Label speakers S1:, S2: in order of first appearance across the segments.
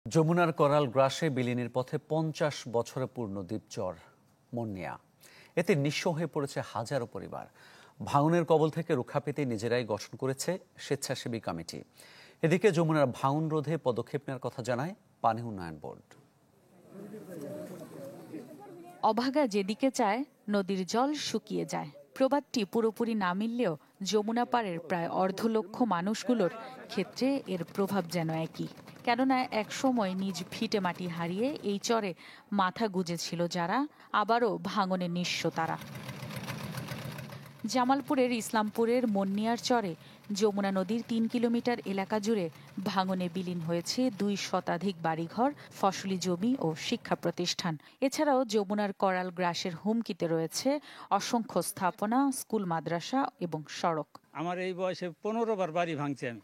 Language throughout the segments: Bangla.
S1: যমুনার করাল গ্রাসে বিলীনের পথে 50 বছরে পূর্ণ দ্বীপচর মন্নিয়া। এতে নিঃস্ব হয়ে পড়েছে হাজারো পরিবার। ভাঙনের কবল থেকে রক্ষা পেতে নিজেরাই গঠন করেছে স্বেচ্ছাসেবী কমিটি। এদিকে যমুনার ভাঙন রোধে পদক্ষেপ নেওয়ার কথা জানায় পানি উন্নয়ন বোর্ড।
S2: অভাগা যেদিকে চায় নদীর জল শুকিয়ে যায়। প্রবাদটি পুরোপুরি না মিললেও যমুনা পাড়ের প্রায় 1.5 লক্ষ মানুষগুলোর ক্ষেত্রে এর প্রভাব যেন একই। কেননা এক সময় নিজ ভিটে মাটি হারিয়ে এই চরে মাথা গুঁজেছিল যারা, আবারও ভাঙনে নিঃস্ব তারা। জামালপুরের ইসলামপুরের মন্নিয়ার চরে যমুনা নদীর 3 কিলোমিটার এলাকা জুড়ে ভাঙনে বিলীন হয়েছে 2 শতাধিক বাড়িঘর, ফসলি জমি ও শিক্ষা প্রতিষ্ঠান। এছাড়াও যমুনার করাল গ্রাসের হুমকিতে রয়েছে অসংখ্য স্থাপনা, স্কুল, মাদ্রাসা এবং সড়ক।
S3: আমার এই বয়সে 15 বার বাড়ি ভাঙছি আমি।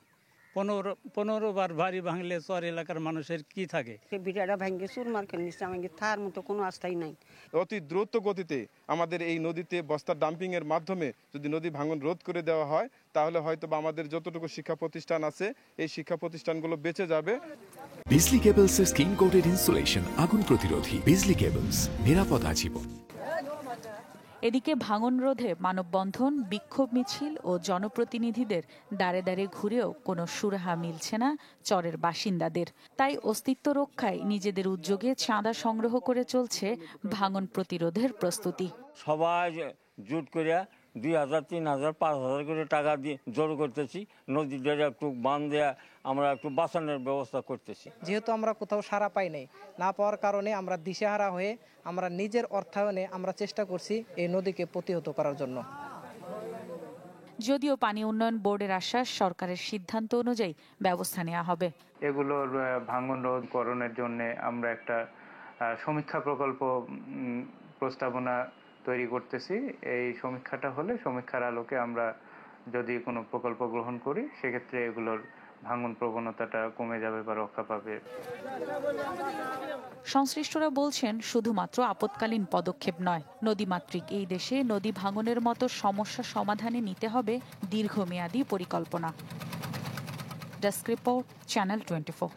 S3: 15 বার বাড়ি ভাঙলে চর এলাকার মানুষের কি থাকে?
S4: বিটাটা ভাঙে চুরমার করে নিচ্ছে, আমাকে তার মতো কোনো আস্থাই নাই।
S5: অতি দ্রুত গতিতে আমাদের এই নদীতে বস্তা ডাম্পিং এর মাধ্যমে যদি নদী ভাঙন রোধ করে দেওয়া হয়, তাহলে হয়তো আমাদের যতটুকু শিক্ষা প্রতিষ্ঠান আছে এই শিক্ষা প্রতিষ্ঠানগুলো বেঁচে যাবে।
S6: বিজলি কেবলস এর স্কিন কোটেড ইনসুলেশন আগুন প্রতিরোধী। বিজলি কেবলস, নিরাপদ আজীবন।
S2: এদিকে ভাঙন রোধে মানববন্ধন, বিক্ষোভ মিছিল ও জনপ্রতিনিধিদের দাঁড়ে দাঁড়ে ঘুরেও কোনো সুরাহা মিলছে না চরের বাসিন্দাদের। তাই অস্তিত্ব রক্ষায় নিজেদের উদ্যোগে চাঁদা সংগ্রহ করে চলছে ভাঙন প্রতিরোধের প্রস্তুতি।
S7: সবাই জোট করে 2,000, 3,000, 5,000 করে টাকা দিয়ে জড়ো করতেছি। নদীটা একটু বাঁধ দেয়া আমরা একটু বাঁচানোর ব্যবস্থা করতেছি।
S8: যেহেতু আমরা কোথাও সাড়া পাই নাই, না পাওয়ার কারণে আমরা দিশেহারা হয়ে আমরা নিজের অর্থায়নে আমরা চেষ্টা করছি এই নদীকে প্রতিহত করার জন্য।
S2: যদিও পানি উন্নয়ন বোর্ডের আশ্বাস, সরকারের সিদ্ধান্ত অনুযায়ী ব্যবস্থা নেওয়া হবে।
S9: এগুলোর ভাঙন রোধকরণের জন্য আমরা একটা সমীক্ষা প্রকল্প প্রস্তাবনা তৈরি করতেছি। এই সমীক্ষাটা হলে সমীক্ষার আলোকে আমরা যদি কোনো প্রকল্প গ্রহণ করি, সেক্ষেত্রে এগুলোর ভাঙন প্রবণতাটা কমে যাবে বা রক্ষা পাবে।
S2: সংশ্লিষ্টরা বলছেন, শুধুমাত্র আপৎকালীন পদক্ষেপ নয়, নদীমাতৃক এই দেশে নদী ভাঙনের মতো সমস্যা সমাধানে নিতে হবে দীর্ঘমেয়াদী পরিকল্পনা। Desk report, channel 24।